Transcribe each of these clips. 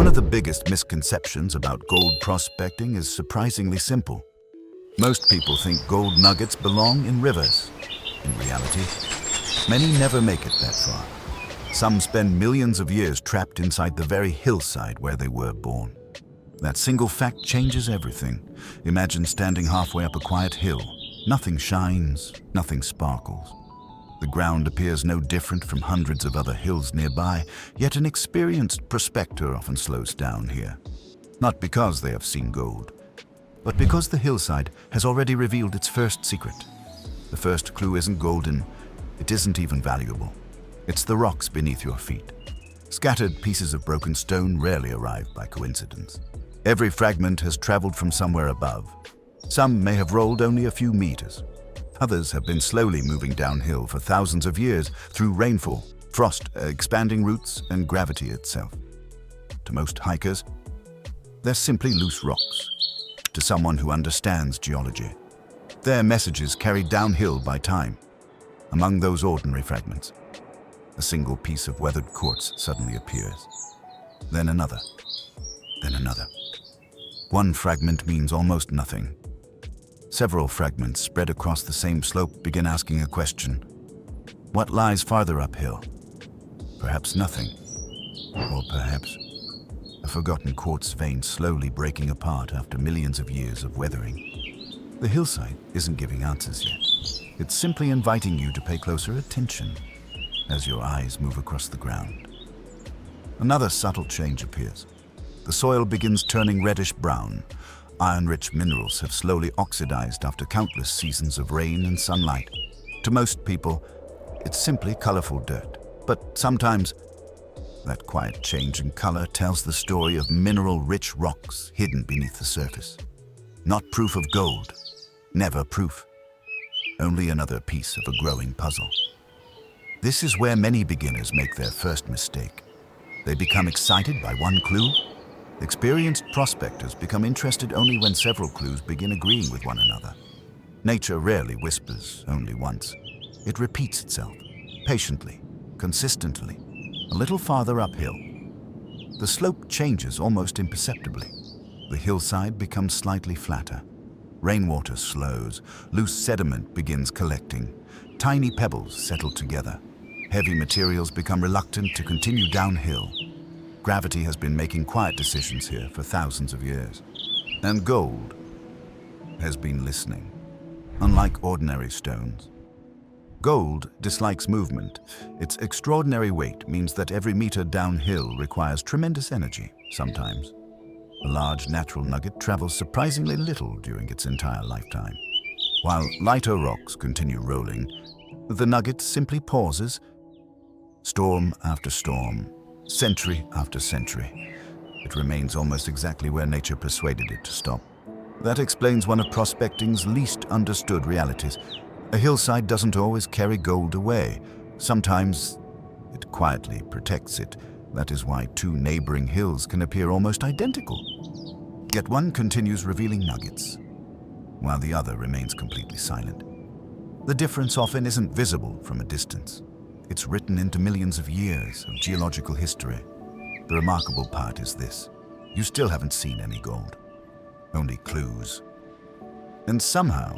One of the biggest misconceptions about gold prospecting is surprisingly simple. Most people think gold nuggets belong in rivers. In reality, many never make it that far. Some spend millions of years trapped inside the very hillside where they were born. That single fact changes everything. Imagine standing halfway up a quiet hill. Nothing shines, nothing sparkles. The ground appears no different from hundreds of other hills nearby, yet an experienced prospector often slows down here. Not because they have seen gold, but because the hillside has already revealed its first secret. The first clue isn't golden, it isn't even valuable. It's the rocks beneath your feet. Scattered pieces of broken stone rarely arrive by coincidence. Every fragment has traveled from somewhere above. Some may have rolled only a few meters. Others have been slowly moving downhill for thousands of years through rainfall, frost, expanding roots, and gravity itself. To most hikers, they're simply loose rocks. To someone who understands geology, they're messages carried downhill by time. Among those ordinary fragments, a single piece of weathered quartz suddenly appears. Then another. Then another. One fragment means almost nothing. Several fragments spread across the same slope begin asking a question. What lies farther uphill? Perhaps nothing. Or perhaps a forgotten quartz vein slowly breaking apart after millions of years of weathering. The hillside isn't giving answers yet. It's simply inviting you to pay closer attention as your eyes move across the ground. Another subtle change appears. The soil begins turning reddish-brown. Iron-rich minerals have slowly oxidized after countless seasons of rain and sunlight. To most people, it's simply colorful dirt. But sometimes, that quiet change in color tells the story of mineral-rich rocks hidden beneath the surface. Not proof of gold, never proof. Only another piece of a growing puzzle. This is where many beginners make their first mistake. They become excited by one clue. Experienced prospectors become interested only when several clues begin agreeing with one another. Nature rarely whispers, only once. It repeats itself, patiently, consistently, a little farther uphill. The slope changes almost imperceptibly. The hillside becomes slightly flatter. Rainwater slows, loose sediment begins collecting. Tiny pebbles settle together. Heavy materials become reluctant to continue downhill. Gravity has been making quiet decisions here for thousands of years. And gold has been listening. Unlike ordinary stones, gold dislikes movement. Its extraordinary weight means that every meter downhill requires tremendous energy, sometimes. A large natural nugget travels surprisingly little during its entire lifetime. While lighter rocks continue rolling, the nugget simply pauses, storm after storm, century after century. It remains almost exactly where nature persuaded it to stop. That explains one of prospecting's least understood realities. A hillside doesn't always carry gold away. Sometimes it quietly protects it. That is why two neighboring hills can appear almost identical. Yet one continues revealing nuggets, while the other remains completely silent. The difference often isn't visible from a distance. It's written into millions of years of geological history. The remarkable part is this: you still haven't seen any gold, only clues. And somehow,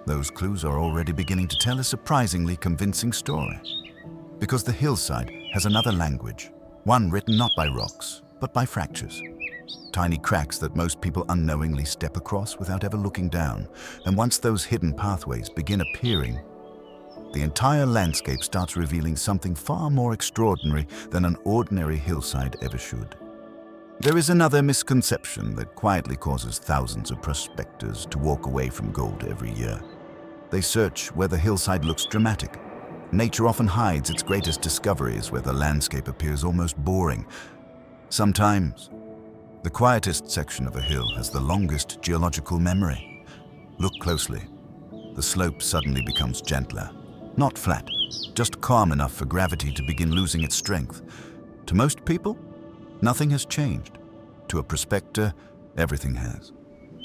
those clues are already beginning to tell a surprisingly convincing story. Because the hillside has another language, one written not by rocks, but by fractures. Tiny cracks that most people unknowingly step across without ever looking down. And once those hidden pathways begin appearing, the entire landscape starts revealing something far more extraordinary than an ordinary hillside ever should. There is another misconception that quietly causes thousands of prospectors to walk away from gold every year. They search where the hillside looks dramatic. Nature often hides its greatest discoveries where the landscape appears almost boring. Sometimes, the quietest section of a hill has the longest geological memory. Look closely. The slope suddenly becomes gentler. Not flat, just calm enough for gravity to begin losing its strength. To most people, nothing has changed. To a prospector, everything has.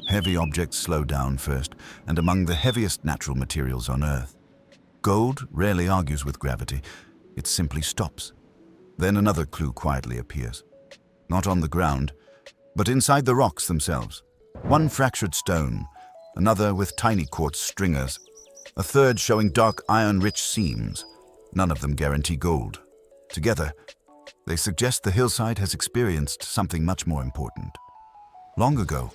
Heavy objects slow down first, and among the heaviest natural materials on Earth. Gold rarely argues with gravity, it simply stops. Then another clue quietly appears. not on the ground, but inside the rocks themselves. One fractured stone, another with tiny quartz stringers, a third showing dark iron-rich seams. None of them guarantee gold. Together, they suggest the hillside has experienced something much more important. Long ago,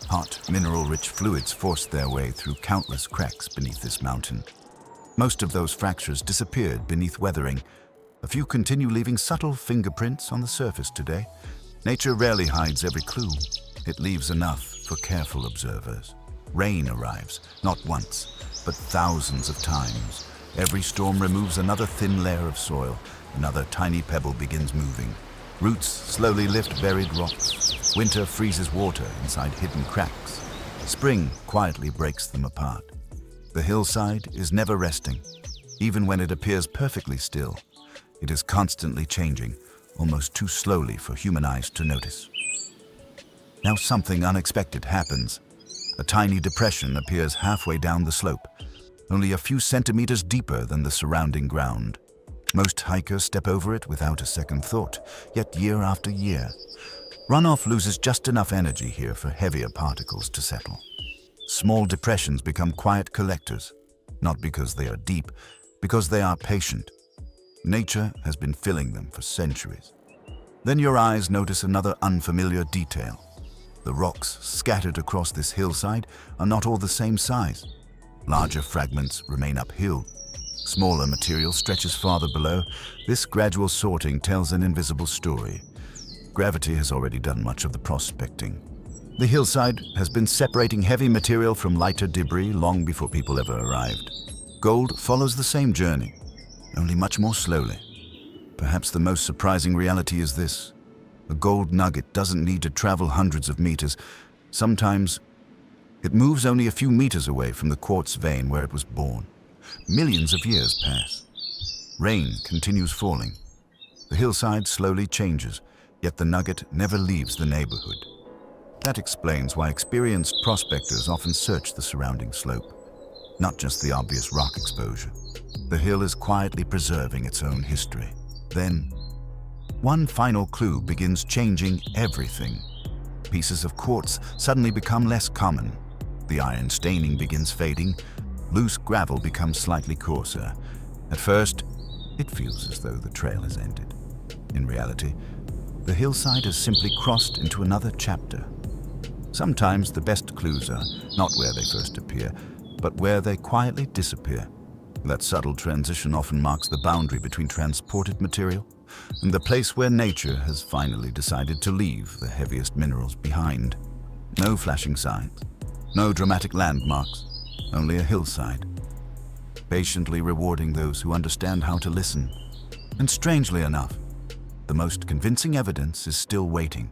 hot, mineral-rich fluids forced their way through countless cracks beneath this mountain. Most of those fractures disappeared beneath weathering. A few continue leaving subtle fingerprints on the surface today. Nature rarely hides every clue. It leaves enough for careful observers. Rain arrives, not once, but thousands of times. Every storm removes another thin layer of soil. Another tiny pebble begins moving. Roots slowly lift buried rocks. Winter freezes water inside hidden cracks. Spring quietly breaks them apart. The hillside is never resting. Even when it appears perfectly still, it is constantly changing, almost too slowly for human eyes to notice. Now something unexpected happens. A tiny depression appears halfway down the slope, only a few centimeters deeper than the surrounding ground. Most hikers step over it without a second thought, yet year after year, runoff loses just enough energy here for heavier particles to settle. Small depressions become quiet collectors, not because they are deep, because they are patient. Nature has been filling them for centuries. Then your eyes notice another unfamiliar detail. The rocks scattered across this hillside are not all the same size. Larger fragments remain uphill. Smaller material stretches farther below. This gradual sorting tells an invisible story. Gravity has already done much of the prospecting. The hillside has been separating heavy material from lighter debris long before people ever arrived. Gold follows the same journey, only much more slowly. Perhaps the most surprising reality is this. A gold nugget doesn't need to travel hundreds of meters. Sometimes it moves only a few meters away from the quartz vein where it was born. Millions of years pass. Rain continues falling. The hillside slowly changes, yet the nugget never leaves the neighborhood. That explains why experienced prospectors often search the surrounding slope, not just the obvious rock exposure. The hill is quietly preserving its own history. Then, one final clue begins changing everything. Pieces of quartz suddenly become less common. The iron staining begins fading. Loose gravel becomes slightly coarser. At first, it feels as though the trail has ended. In reality, the hillside has simply crossed into another chapter. Sometimes the best clues are not where they first appear, but where they quietly disappear. That subtle transition often marks the boundary between transported material and the place where nature has finally decided to leave the heaviest minerals behind. No flashing signs, no dramatic landmarks, only a hillside, patiently rewarding those who understand how to listen. And strangely enough, the most convincing evidence is still waiting,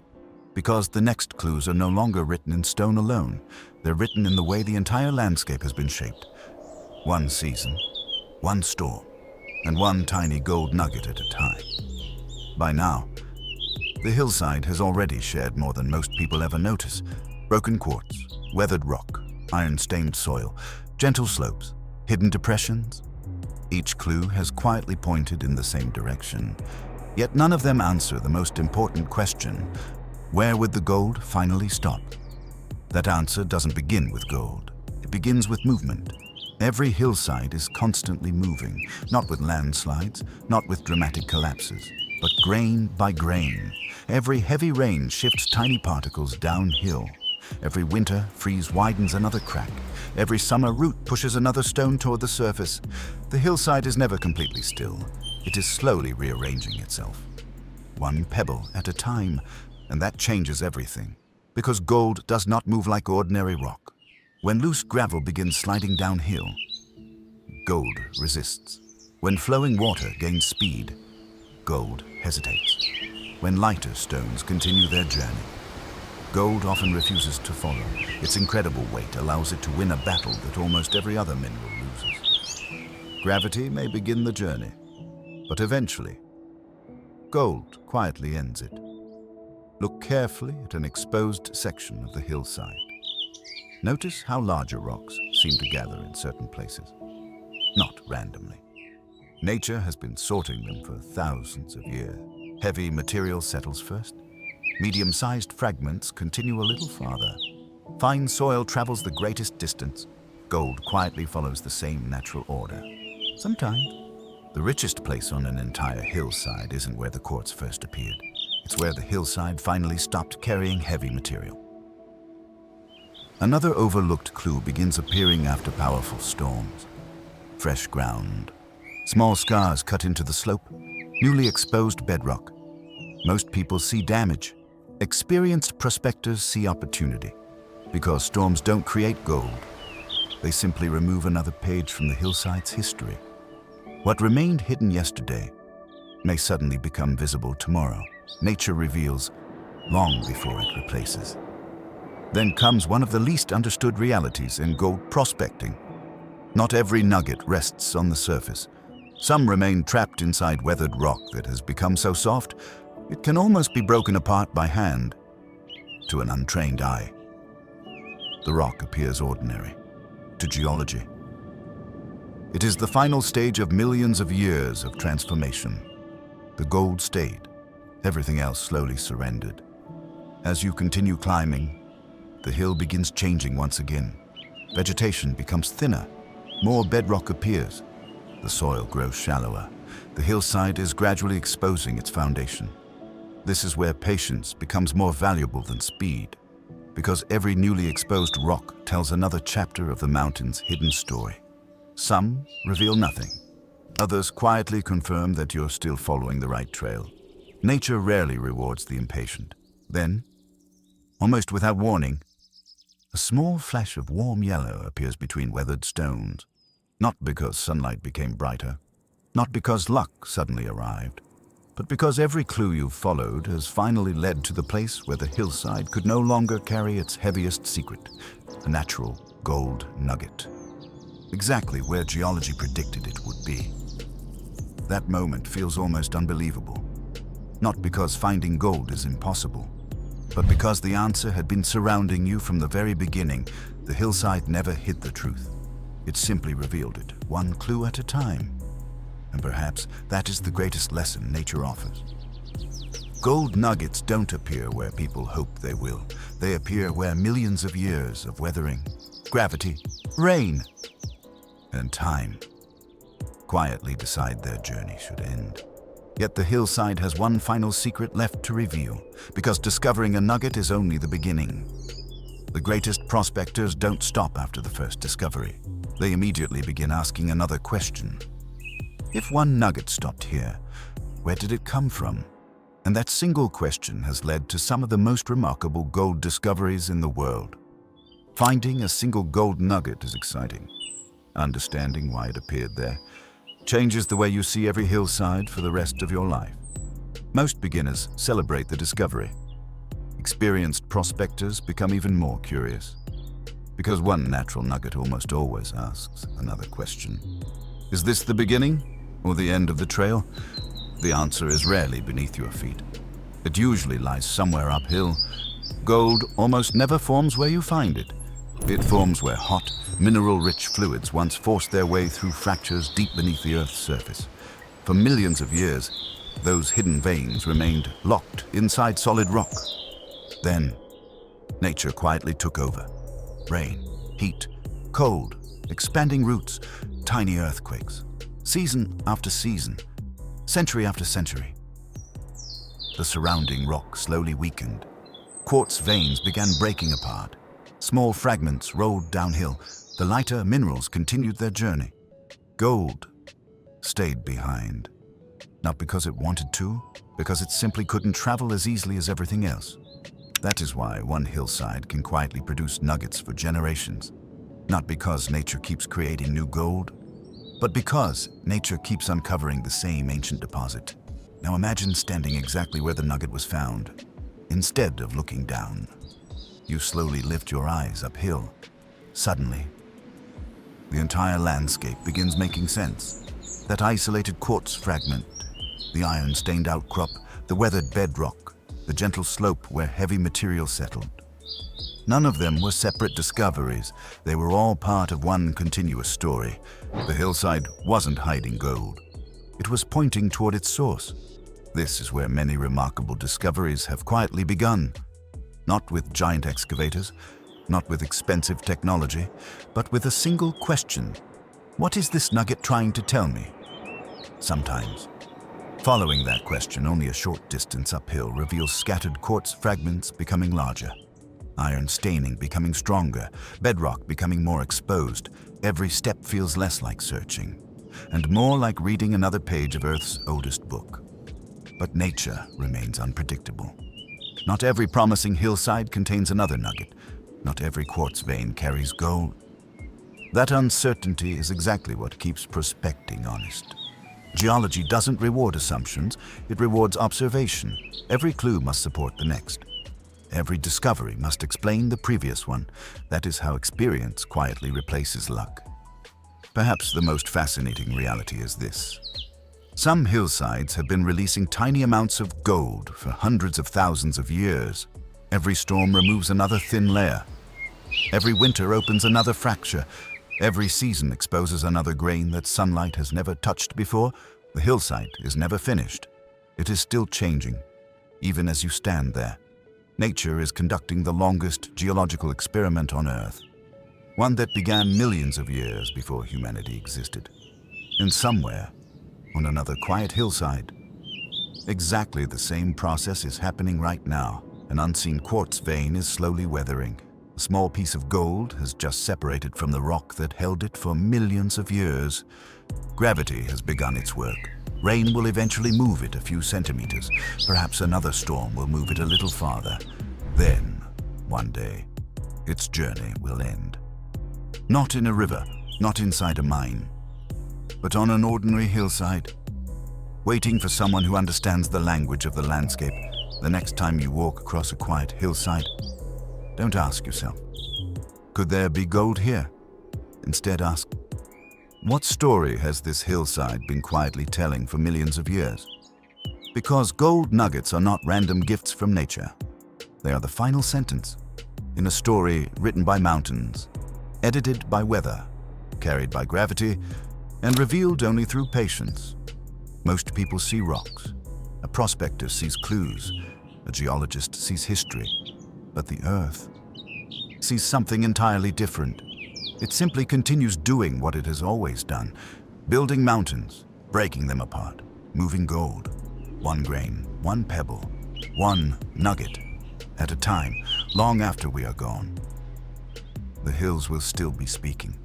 because the next clues are no longer written in stone alone. They're written in the way the entire landscape has been shaped. One season, one storm, and one tiny gold nugget at a time. By now, the hillside has already shared more than most people ever notice. Broken quartz, weathered rock, iron-stained soil, gentle slopes, hidden depressions. Each clue has quietly pointed in the same direction. Yet none of them answer the most important question: where would the gold finally stop? That answer doesn't begin with gold. It begins with movement. Every hillside is constantly moving, not with landslides, not with dramatic collapses, but grain by grain. Every heavy rain shifts tiny particles downhill. Every winter freeze widens another crack. Every summer root pushes another stone toward the surface. The hillside is never completely still. It is slowly rearranging itself, one pebble at a time, and that changes everything, because gold does not move like ordinary rock. When loose gravel begins sliding downhill, gold resists. When flowing water gains speed, gold hesitates. When lighter stones continue their journey, gold often refuses to follow. Its incredible weight allows it to win a battle that almost every other mineral loses. Gravity may begin the journey, but eventually, gold quietly ends it. Look carefully at an exposed section of the hillside. Notice how larger rocks seem to gather in certain places, not randomly. Nature has been sorting them for thousands of years. Heavy material settles first, Medium-sized fragments continue a little farther. Fine soil travels the greatest distance. Gold quietly follows the same natural order. Sometimes, the richest place on an entire hillside isn't where the quartz first appeared. It's where the hillside finally stopped carrying heavy material. Another overlooked clue begins appearing after powerful storms. Fresh ground, small scars cut into the slope, newly exposed bedrock. Most people see damage. Experienced prospectors see opportunity. Because storms don't create gold, they simply remove another page from the hillside's history. What remained hidden yesterday may suddenly become visible tomorrow. Nature reveals long before it replaces. Then comes one of the least understood realities in gold prospecting. Not every nugget rests on the surface. Some remain trapped inside weathered rock that has become so soft it can almost be broken apart by hand. To an untrained eye, the rock appears ordinary. To geology, it is the final stage of millions of years of transformation. The gold stayed. Everything else slowly surrendered. As you continue climbing, the hill begins changing once again. Vegetation becomes thinner. More bedrock appears. The soil grows shallower. The hillside is gradually exposing its foundation. This is where patience becomes more valuable than speed, because every newly exposed rock tells another chapter of the mountain's hidden story. Some reveal nothing. Others quietly confirm that you're still following the right trail. Nature rarely rewards the impatient. Then, almost without warning, a small flash of warm yellow appears between weathered stones. Not because sunlight became brighter, not because luck suddenly arrived, but because every clue you've followed has finally led to the place where the hillside could no longer carry its heaviest secret, a natural gold nugget. Exactly where geology predicted it would be. That moment feels almost unbelievable. Not because finding gold is impossible, but because the answer had been surrounding you from the very beginning. The hillside never hid the truth. It simply revealed it, one clue at a time. And perhaps that is the greatest lesson nature offers. Gold nuggets don't appear where people hope they will. They appear where millions of years of weathering, gravity, rain, and time quietly decide their journey should end. Yet the hillside has one final secret left to reveal, because discovering a nugget is only the beginning. The greatest prospectors don't stop after the first discovery. They immediately begin asking another question. If one nugget stopped here, where did it come from? And that single question has led to some of the most remarkable gold discoveries in the world. Finding a single gold nugget is exciting. Understanding why it appeared there changes the way you see every hillside for the rest of your life. Most beginners celebrate the discovery. Experienced prospectors become even more curious, because one natural nugget almost always asks another question. Is this the beginning or the end of the trail? The answer is rarely beneath your feet. It usually lies somewhere uphill. Gold almost never forms where you find it. It forms where hot, mineral-rich fluids once forced their way through fractures deep beneath the Earth's surface. For millions of years, those hidden veins remained locked inside solid rock. Then, nature quietly took over. Rain, heat, cold, expanding roots, tiny earthquakes. Season after season, century after century. The surrounding rock slowly weakened. Quartz veins began breaking apart. Small fragments rolled downhill. The lighter minerals continued their journey. Gold stayed behind. Not because it wanted to, because it simply couldn't travel as easily as everything else. That is why one hillside can quietly produce nuggets for generations. Not because nature keeps creating new gold, but because nature keeps uncovering the same ancient deposit. Now imagine standing exactly where the nugget was found. Instead of looking down, you slowly lift your eyes uphill. Suddenly, the entire landscape begins making sense. That isolated quartz fragment, the iron-stained outcrop, the weathered bedrock, the gentle slope where heavy material settled. None of them were separate discoveries. They were all part of one continuous story. The hillside wasn't hiding gold. It was pointing toward its source. This is where many remarkable discoveries have quietly begun. Not with giant excavators, not with expensive technology, but with a single question. What is this nugget trying to tell me? Sometimes, following that question only a short distance uphill reveals scattered quartz fragments becoming larger, iron staining becoming stronger, bedrock becoming more exposed. Every step feels less like searching, and more like reading another page of Earth's oldest book. But nature remains unpredictable. Not every promising hillside contains another nugget. Not every quartz vein carries gold. That uncertainty is exactly what keeps prospecting honest. Geology doesn't reward assumptions, it rewards observation. Every clue must support the next. Every discovery must explain the previous one. That is how experience quietly replaces luck. Perhaps the most fascinating reality is this. Some hillsides have been releasing tiny amounts of gold for hundreds of thousands of years. Every storm removes another thin layer. Every winter opens another fracture. Every season exposes another grain that sunlight has never touched before. The hillside is never finished. It is still changing, even as you stand there. Nature is conducting the longest geological experiment on Earth, one that began millions of years before humanity existed. And somewhere, on another quiet hillside, exactly the same process is happening right now. An unseen quartz vein is slowly weathering. A small piece of gold has just separated from the rock that held it for millions of years. Gravity has begun its work. Rain will eventually move it a few centimeters. Perhaps another storm will move it a little farther. Then, one day, its journey will end. Not in a river, not inside a mine, but on an ordinary hillside, waiting for someone who understands the language of the landscape. The next time you walk across a quiet hillside, don't ask yourself, could there be gold here? Instead ask, what story has this hillside been quietly telling for millions of years? Because gold nuggets are not random gifts from nature. They are the final sentence in a story written by mountains, edited by weather, carried by gravity, and revealed only through patience. Most people see rocks. A prospector sees clues. A geologist sees history. But the Earth sees something entirely different. It simply continues doing what it has always done, building mountains, breaking them apart, moving gold, one grain, one pebble, one nugget at a time, long after we are gone. The hills will still be speaking.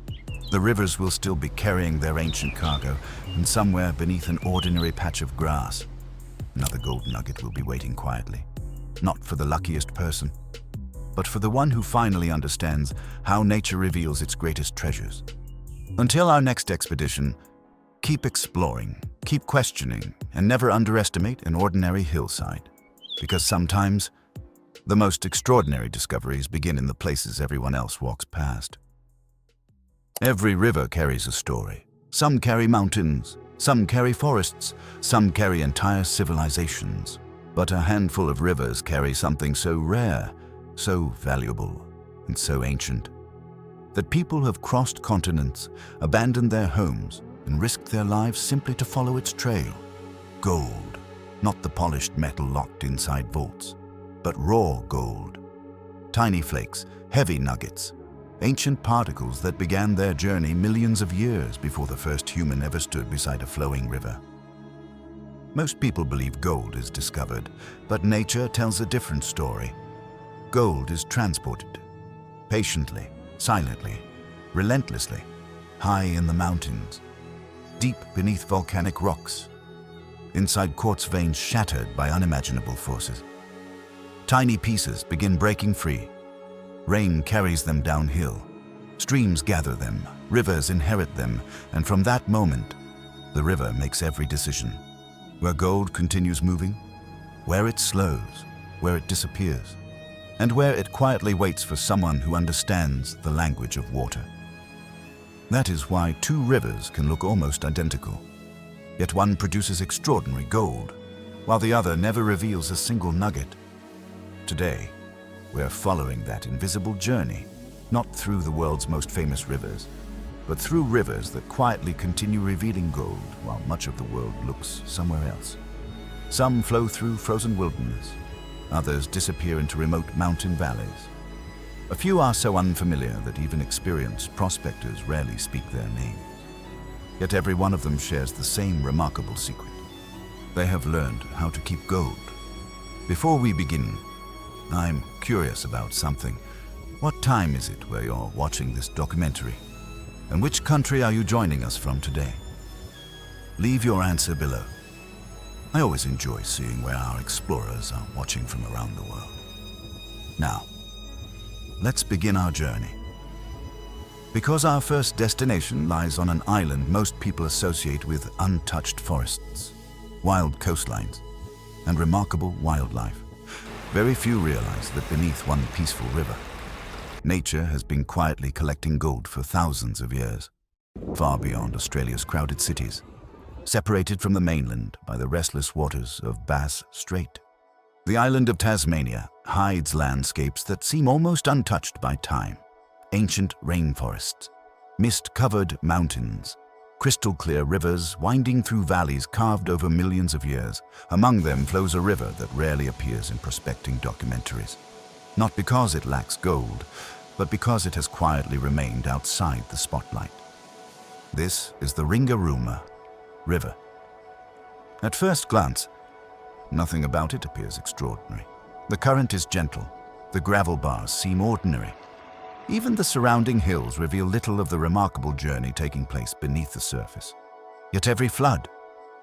The rivers will still be carrying their ancient cargo, and somewhere beneath an ordinary patch of grass, another gold nugget will be waiting quietly, not for the luckiest person, but for the one who finally understands how nature reveals its greatest treasures. Until our next expedition, keep exploring, keep questioning, and never underestimate an ordinary hillside. Because sometimes, the most extraordinary discoveries begin in the places everyone else walks past. Every river carries a story. Some carry mountains, some carry forests, some carry entire civilizations. But a handful of rivers carry something so rare, so valuable, and so ancient, that people have crossed continents, abandoned their homes, and risked their lives simply to follow its trail. Gold, not the polished metal locked inside vaults, but raw gold. Tiny flakes, heavy nuggets, ancient particles that began their journey millions of years before the first human ever stood beside a flowing river. Most people believe gold is discovered, but nature tells a different story. Gold is transported, patiently, silently, relentlessly, high in the mountains, deep beneath volcanic rocks, inside quartz veins shattered by unimaginable forces. Tiny pieces begin breaking free. Rain carries them downhill. Streams gather them, rivers inherit them, and from that moment, the river makes every decision. Where gold continues moving, where it slows, where it disappears, and where it quietly waits for someone who understands the language of water. That is why two rivers can look almost identical, yet one produces extraordinary gold, while the other never reveals a single nugget. Today, we're following that invisible journey, not through the world's most famous rivers, but through rivers that quietly continue revealing gold while much of the world looks somewhere else. Some flow through frozen wilderness. Others disappear into remote mountain valleys. A few are so unfamiliar that even experienced prospectors rarely speak their names. Yet every one of them shares the same remarkable secret. They have learned how to keep gold. Before we begin, I'm curious about something. What time is it where you're watching this documentary? And which country are you joining us from today? Leave your answer below. I always enjoy seeing where our explorers are watching from around the world. Now, let's begin our journey. Because our first destination lies on an island most people associate with untouched forests, wild coastlines, and remarkable wildlife, very few realize that beneath one peaceful river, nature has been quietly collecting gold for thousands of years, far beyond Australia's crowded cities, separated from the mainland by the restless waters of Bass Strait. The island of Tasmania hides landscapes that seem almost untouched by time. Ancient rainforests, mist-covered mountains, crystal-clear rivers winding through valleys carved over millions of years. Among them flows a river that rarely appears in prospecting documentaries. Not because it lacks gold, but because it has quietly remained outside the spotlight. This is the Ringarooma River. At first glance, nothing about it appears extraordinary. The current is gentle. The gravel bars seem ordinary. Even the surrounding hills reveal little of the remarkable journey taking place beneath the surface. Yet every flood,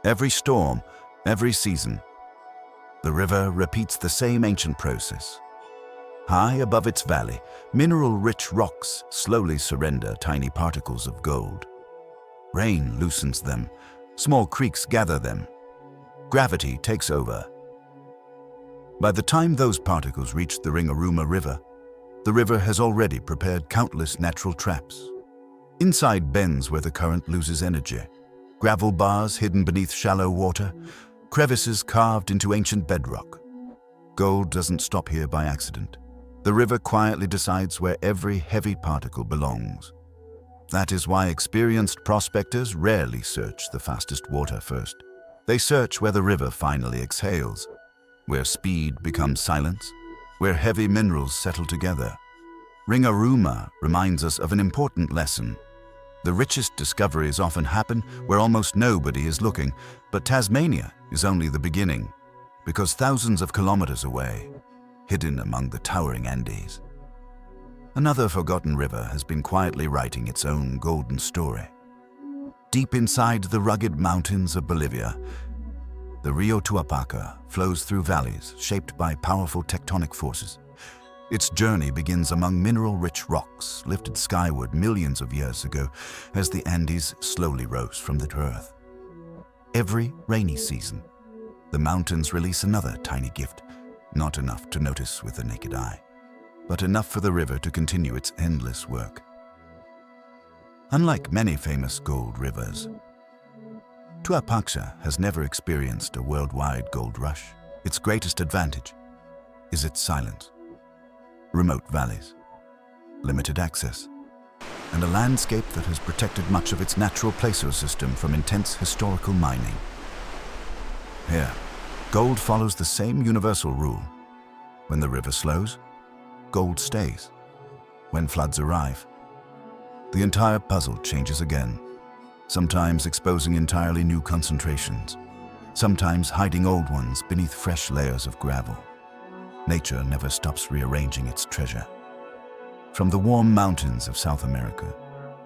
every storm, every season, the river repeats the same ancient process. High above its valley, mineral-rich rocks slowly surrender tiny particles of gold. Rain loosens them. Small creeks gather them. Gravity takes over. By the time those particles reach the Ringarooma River, the river has already prepared countless natural traps. Inside bends where the current loses energy, gravel bars hidden beneath shallow water, crevices carved into ancient bedrock. Gold doesn't stop here by accident. The river quietly decides where every heavy particle belongs. That is why experienced prospectors rarely search the fastest water first. They search where the river finally exhales, where speed becomes silence, where heavy minerals settle together. Ringarooma reminds us of an important lesson. The richest discoveries often happen where almost nobody is looking, but Tasmania is only the beginning, because thousands of kilometers away, hidden among the towering Andes, another forgotten river has been quietly writing its own golden story. Deep inside the rugged mountains of Bolivia, the Rio Tuapaca flows through valleys shaped by powerful tectonic forces. Its journey begins among mineral-rich rocks lifted skyward millions of years ago as the Andes slowly rose from the earth. Every rainy season, the mountains release another tiny gift, not enough to notice with the naked eye, but enough for the river to continue its endless work. Unlike many famous gold rivers, Tuapaca has never experienced a worldwide gold rush. Its greatest advantage is its silence. Remote valleys, limited access, and a landscape that has protected much of its natural placer system from intense historical mining. Here, gold follows the same universal rule. When the river slows, gold stays. When floods arrive, the entire puzzle changes again, sometimes exposing entirely new concentrations, sometimes hiding old ones beneath fresh layers of gravel. Nature never stops rearranging its treasure. From the warm mountains of South America,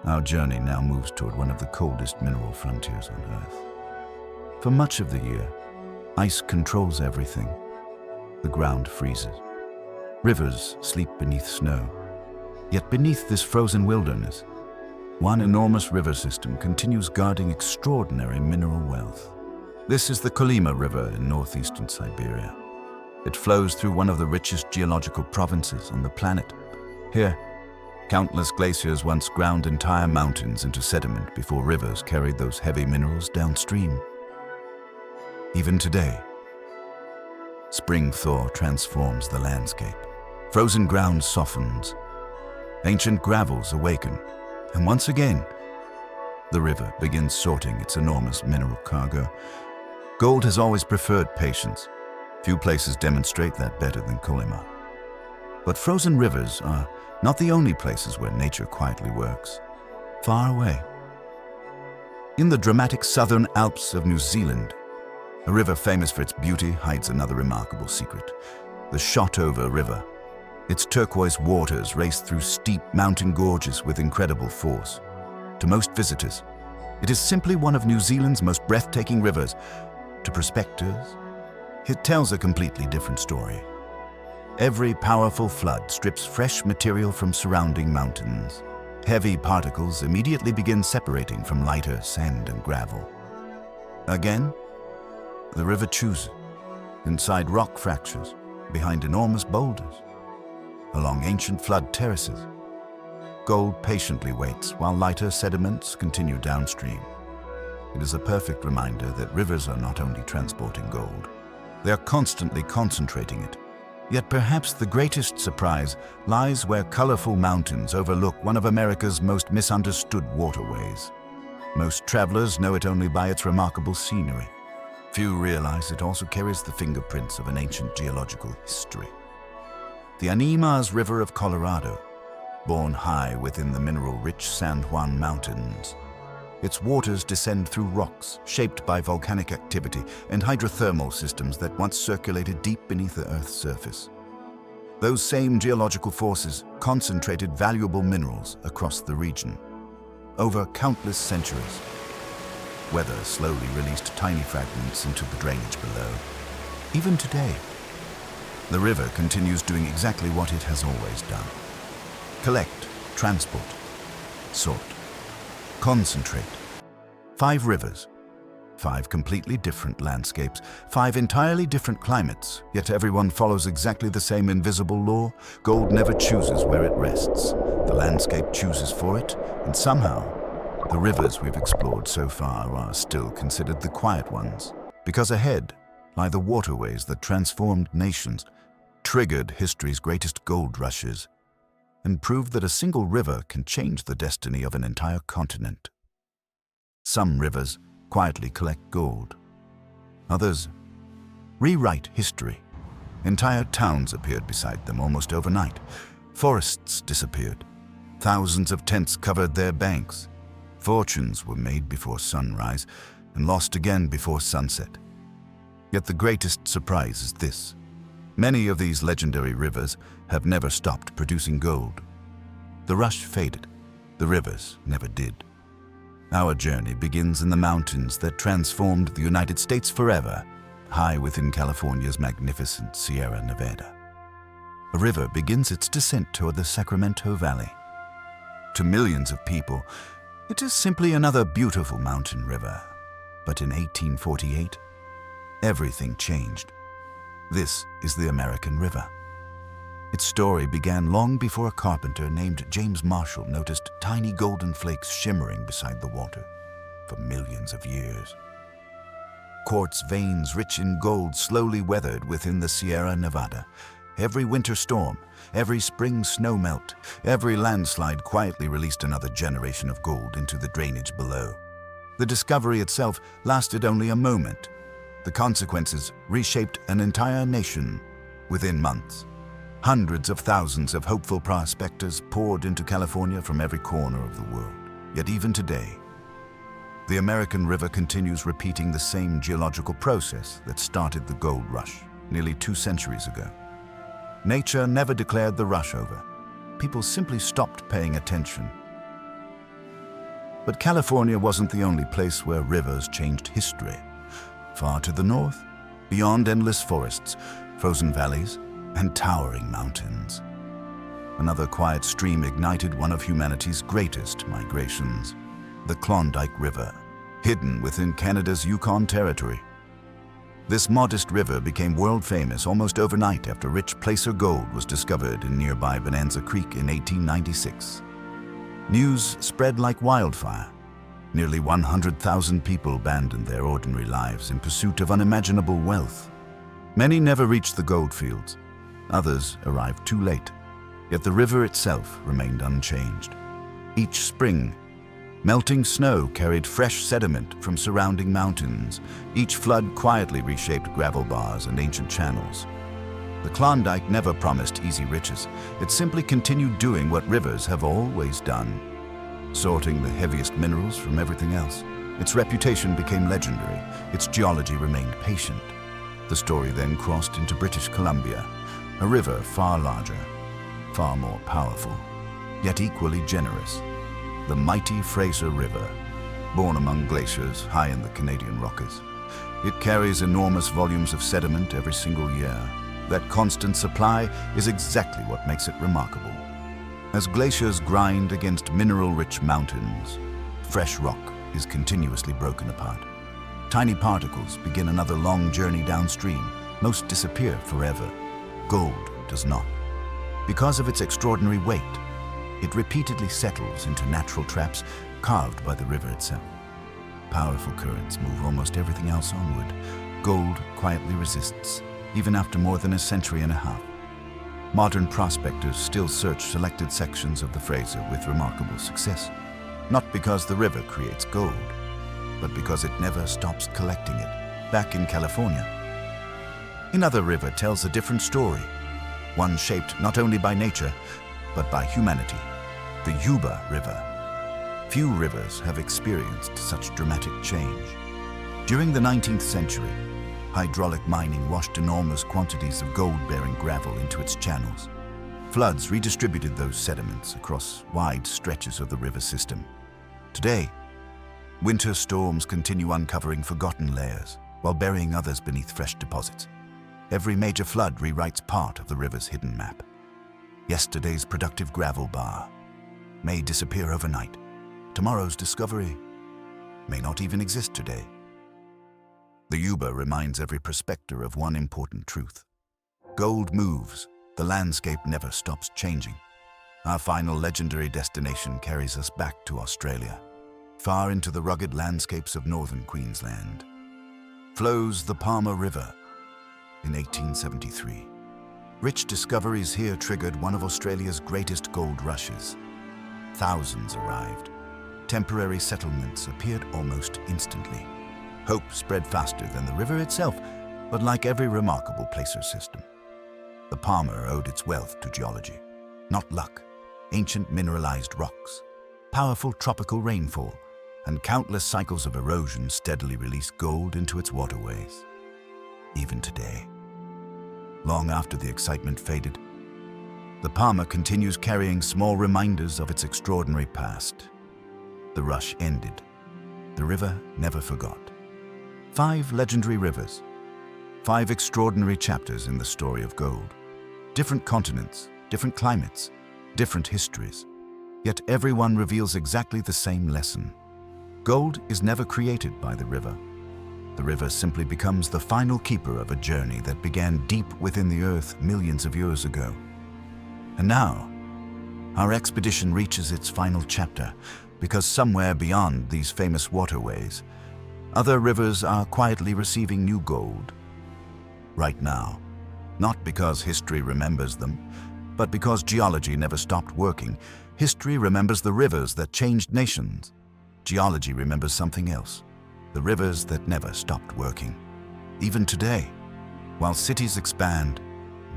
our journey now moves toward one of the coldest mineral frontiers on Earth. For much of the year, ice controls everything. The ground freezes. Rivers sleep beneath snow. Yet beneath this frozen wilderness, one enormous river system continues guarding extraordinary mineral wealth. This is the Kolyma River in northeastern Siberia. It flows through one of the richest geological provinces on the planet. Here, countless glaciers once ground entire mountains into sediment before rivers carried those heavy minerals downstream. Even today, spring thaw transforms the landscape. Frozen ground softens, ancient gravels awaken, and once again, the river begins sorting its enormous mineral cargo. Gold has always preferred patience. Few places demonstrate that better than Colima. But frozen rivers are not the only places where nature quietly works. Far away, in the dramatic southern Alps of New Zealand, a river famous for its beauty hides another remarkable secret: the Shotover River. Its turquoise waters race through steep mountain gorges with incredible force. To most visitors, it is simply one of New Zealand's most breathtaking rivers. To prospectors, it tells a completely different story. Every powerful flood strips fresh material from surrounding mountains. Heavy particles immediately begin separating from lighter sand and gravel. Again, the river chooses, inside rock fractures, behind enormous boulders, along ancient flood terraces. Gold patiently waits while lighter sediments continue downstream. It is a perfect reminder that rivers are not only transporting gold, they are constantly concentrating it. Yet perhaps the greatest surprise lies where colorful mountains overlook one of America's most misunderstood waterways. Most travelers know it only by its remarkable scenery. Few realize it also carries the fingerprints of an ancient geological history. The Animas River of Colorado, born high within the mineral-rich San Juan Mountains. Its waters descend through rocks shaped by volcanic activity and hydrothermal systems that once circulated deep beneath the Earth's surface. Those same geological forces concentrated valuable minerals across the region. Over countless centuries, weather slowly released tiny fragments into the drainage below. Even today, the river continues doing exactly what it has always done: collect, transport, sort, concentrate. 5 rivers, 5 completely different landscapes, 5 entirely different climates, yet everyone follows exactly the same invisible law. Gold never chooses where it rests. The landscape chooses for it, and somehow, the rivers we've explored so far are still considered the quiet ones, because ahead lie the waterways that transformed nations, triggered history's greatest gold rushes, and proved that a single river can change the destiny of an entire continent. Some rivers quietly collect gold. Others rewrite history. Entire towns appeared beside them almost overnight. Forests disappeared. Thousands of tents covered their banks. Fortunes were made before sunrise and lost again before sunset. Yet the greatest surprise is this: many of these legendary rivers have never stopped producing gold. The rush faded. The rivers never did. Our journey begins in the mountains that transformed the United States forever, high within California's magnificent Sierra Nevada. A river begins its descent toward the Sacramento Valley. To millions of people, it is simply another beautiful mountain river. But in 1848, everything changed. This is the American River. Its story began long before a carpenter named James Marshall noticed tiny golden flakes shimmering beside the water. For millions of years, quartz veins rich in gold slowly weathered within the Sierra Nevada. Every winter storm, every spring snowmelt, every landslide quietly released another generation of gold into the drainage below. The discovery itself lasted only a moment. The consequences reshaped an entire nation within months. Hundreds of thousands of hopeful prospectors poured into California from every corner of the world. Yet even today, the American River continues repeating the same geological process that started the gold rush nearly 2 centuries ago. Nature never declared the rush over. People simply stopped paying attention. But California wasn't the only place where rivers changed history. Far to the north, beyond endless forests, frozen valleys, and towering mountains, another quiet stream ignited one of humanity's greatest migrations: the Klondike River, hidden within Canada's Yukon Territory. This modest river became world famous almost overnight after rich placer gold was discovered in nearby Bonanza Creek in 1896. News spread like wildfire. Nearly 100,000 people abandoned their ordinary lives in pursuit of unimaginable wealth. Many never reached the gold fields. Others arrived too late, yet the river itself remained unchanged. Each spring, Melting snow carried fresh sediment from surrounding mountains. Each flood quietly reshaped gravel bars and ancient channels. The Klondike never promised easy riches. It simply continued doing what rivers have always done, sorting the heaviest minerals from everything else. Its reputation became legendary. Its geology remained patient. The story then crossed into British Columbia, a river far larger, far more powerful, yet equally generous. The mighty Fraser River, born among glaciers high in the Canadian Rockies. It carries enormous volumes of sediment every single year. That constant supply is exactly what makes it remarkable. As glaciers grind against mineral-rich mountains, fresh rock is continuously broken apart. Tiny particles begin another long journey downstream. Most disappear forever. Gold does not. Because of its extraordinary weight, it repeatedly settles into natural traps carved by the river itself. Powerful currents move almost everything else onward. Gold quietly resists, even after more than a century and a half. Modern prospectors still search selected sections of the Fraser with remarkable success. Not because the river creates gold, but because it never stops collecting it. Back in California, another river tells a different story, one shaped not only by nature, but by humanity. The Yuba River. Few rivers have experienced such dramatic change. During the 19th century, hydraulic mining washed enormous quantities of gold-bearing gravel into its channels. Floods redistributed those sediments across wide stretches of the river system. Today, winter storms continue uncovering forgotten layers while burying others beneath fresh deposits. Every major flood rewrites part of the river's hidden map. Yesterday's productive gravel bar may disappear overnight. Tomorrow's discovery may not even exist today. The Yuba reminds every prospector of one important truth. Gold moves, the landscape never stops changing. Our final legendary destination carries us back to Australia. Far into the rugged landscapes of northern Queensland flows the Palmer River. In 1873, rich discoveries here triggered one of Australia's greatest gold rushes. Thousands arrived. Temporary settlements appeared almost instantly. Hope spread faster than the river itself, but like every remarkable placer system, the Palmer owed its wealth to geology, not luck. Ancient mineralized rocks, powerful tropical rainfall, and countless cycles of erosion steadily released gold into its waterways. Even today, long after the excitement faded, the Palmer continues carrying small reminders of its extraordinary past. The rush ended. The river never forgot. 5 legendary rivers, 5 extraordinary chapters in the story of gold. Different continents, different climates, different histories. Yet everyone reveals exactly the same lesson. Gold is never created by the river. The river simply becomes the final keeper of a journey that began deep within the earth millions of years ago. And now, our expedition reaches its final chapter, because somewhere beyond these famous waterways, other rivers are quietly receiving new gold. Right now, not because history remembers them, but because geology never stopped working. History remembers the rivers that changed nations. Geology remembers something else, the rivers that never stopped working. Even today, while cities expand,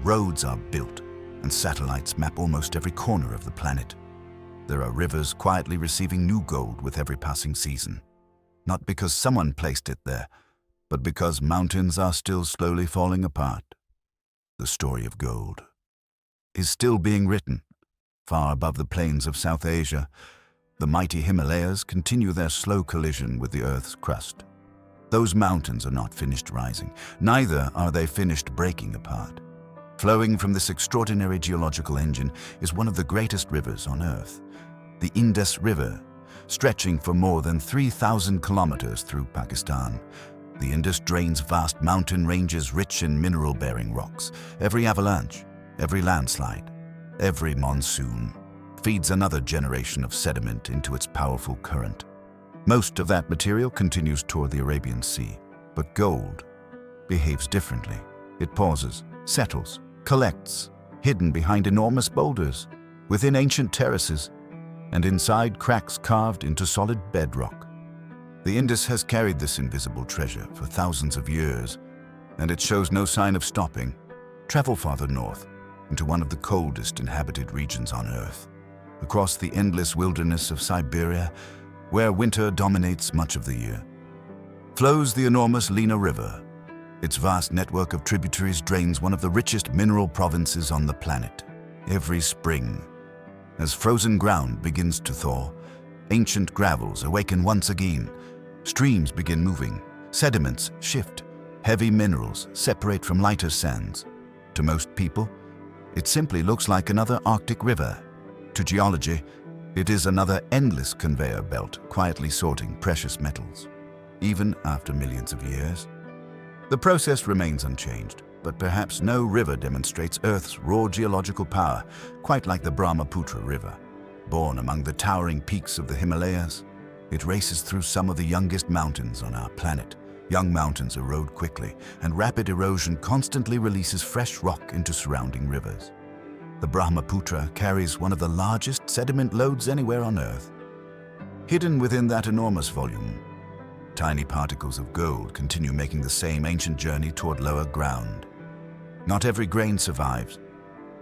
roads are built, and satellites map almost every corner of the planet, there are rivers quietly receiving new gold with every passing season. Not because someone placed it there, but because mountains are still slowly falling apart. The story of gold is still being written. Far above the plains of South Asia, the mighty Himalayas continue their slow collision with the Earth's crust. Those mountains are not finished rising, neither are they finished breaking apart. Flowing from this extraordinary geological engine is one of the greatest rivers on Earth, the Indus River, stretching for more than 3,000 kilometers through Pakistan. The Indus drains vast mountain ranges rich in mineral-bearing rocks. Every avalanche, every landslide, every monsoon feeds another generation of sediment into its powerful current. Most of that material continues toward the Arabian Sea, but gold behaves differently. It pauses, settles, collects, hidden behind enormous boulders, within ancient terraces. and inside cracks carved into solid bedrock. The Indus has carried this invisible treasure for thousands of years, and it shows no sign of stopping. Travel farther north, into one of the coldest inhabited regions on Earth, across the endless wilderness of Siberia, where winter dominates much of the year, flows the enormous Lena River. Its vast network of tributaries drains one of the richest mineral provinces on the planet. Every spring, as frozen ground begins to thaw, ancient gravels awaken once again. Streams begin moving, sediments shift, heavy minerals separate from lighter sands. To most people, it simply looks like another Arctic river. To geology, it is another endless conveyor belt quietly sorting precious metals. Even after millions of years, the process remains unchanged, but perhaps no river demonstrates Earth's raw geological power quite like the Brahmaputra River. Born among the towering peaks of the Himalayas, it races through some of the youngest mountains on our planet. Young mountains erode quickly, and rapid erosion constantly releases fresh rock into surrounding rivers. The Brahmaputra carries one of the largest sediment loads anywhere on Earth. Hidden within that enormous volume, tiny particles of gold continue making the same ancient journey toward lower ground. Not every grain survives,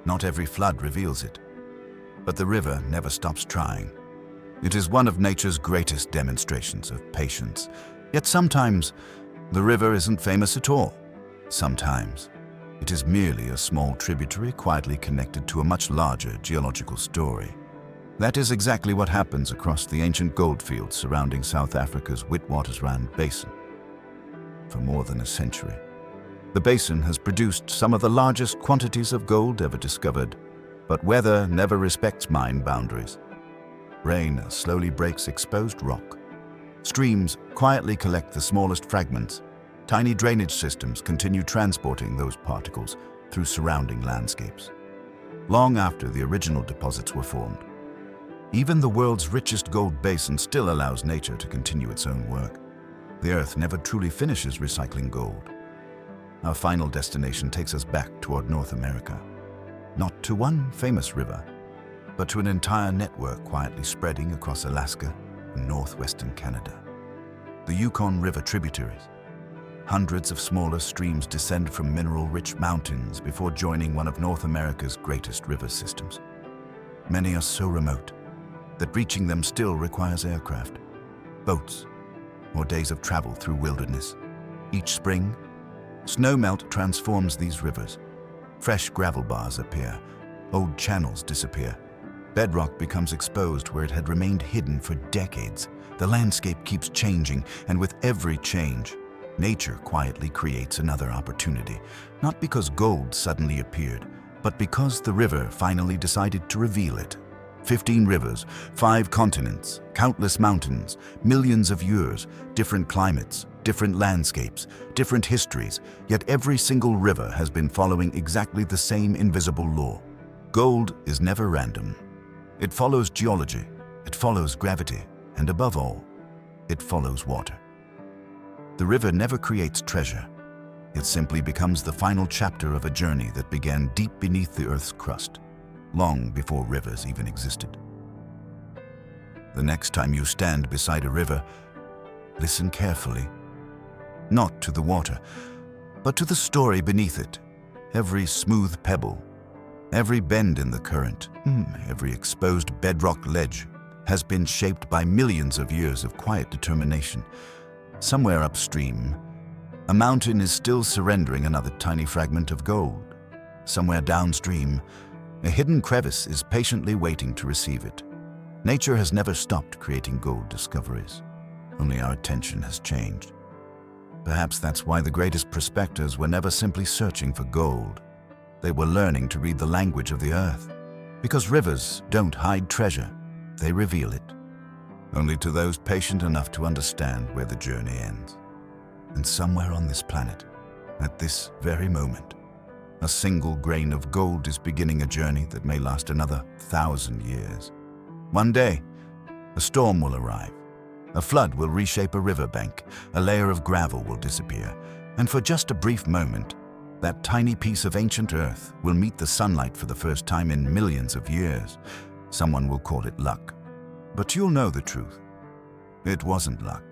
not every flood reveals it, but the river never stops trying. It is one of nature's greatest demonstrations of patience. Yet sometimes, the river isn't famous at all. Sometimes, it is merely a small tributary quietly connected to a much larger geological story. That is exactly what happens across the ancient goldfields surrounding South Africa's Witwatersrand Basin. For more than a century, the basin has produced some of the largest quantities of gold ever discovered, but weather never respects mine boundaries. Rain slowly breaks exposed rock. Streams quietly collect the smallest fragments. Tiny drainage systems continue transporting those particles through surrounding landscapes. Long after the original deposits were formed, even the world's richest gold basin still allows nature to continue its own work. The Earth never truly finishes recycling gold. Our final destination takes us back toward North America, not to one famous river, but to an entire network quietly spreading across Alaska and northwestern Canada. The Yukon River tributaries. Hundreds of smaller streams descend from mineral-rich mountains before joining one of North America's greatest river systems. Many are so remote that reaching them still requires aircraft, boats, or days of travel through wilderness. Each spring, snowmelt transforms these rivers. Fresh gravel bars appear, old channels disappear. Bedrock becomes exposed where it had remained hidden for decades. The landscape keeps changing, and with every change, nature quietly creates another opportunity. Not because gold suddenly appeared, but because the river finally decided to reveal it. 15 rivers, 5 continents, countless mountains, millions of years, different climates, different landscapes, different histories, yet every single river has been following exactly the same invisible law. Gold is never random. It follows geology, it follows gravity, and above all, it follows water. The river never creates treasure. It simply becomes the final chapter of a journey that began deep beneath the Earth's crust, long before rivers even existed. The next time you stand beside a river, listen carefully. Not to the water, but to the story beneath it. Every smooth pebble, every bend in the current, every exposed bedrock ledge has been shaped by millions of years of quiet determination. Somewhere upstream, a mountain is still surrendering another tiny fragment of gold. Somewhere downstream, a hidden crevice is patiently waiting to receive it. Nature has never stopped creating gold discoveries. Only our attention has changed. Perhaps that's why the greatest prospectors were never simply searching for gold. They were learning to read the language of the earth. Because rivers don't hide treasure, they reveal it. Only to those patient enough to understand where the journey ends. And somewhere on this planet, at this very moment, a single grain of gold is beginning a journey that may last another 1,000 years. One day, a storm will arrive. A flood will reshape a riverbank. A layer of gravel will disappear. And for just a brief moment, that tiny piece of ancient earth will meet the sunlight for the first time in millions of years. Someone will call it luck. But you'll know the truth. It wasn't luck.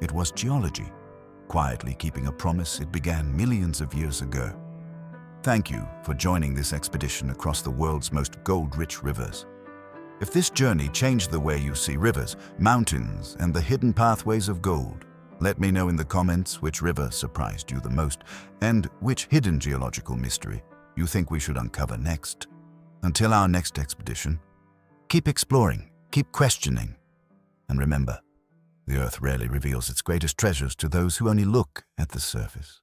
It was geology, quietly keeping a promise it began millions of years ago. Thank you for joining this expedition across the world's most gold-rich rivers. If this journey changed the way you see rivers, mountains, and the hidden pathways of gold, let me know in the comments which river surprised you the most and which hidden geological mystery you think we should uncover next. Until our next expedition, keep exploring, keep questioning, and remember, the Earth rarely reveals its greatest treasures to those who only look at the surface.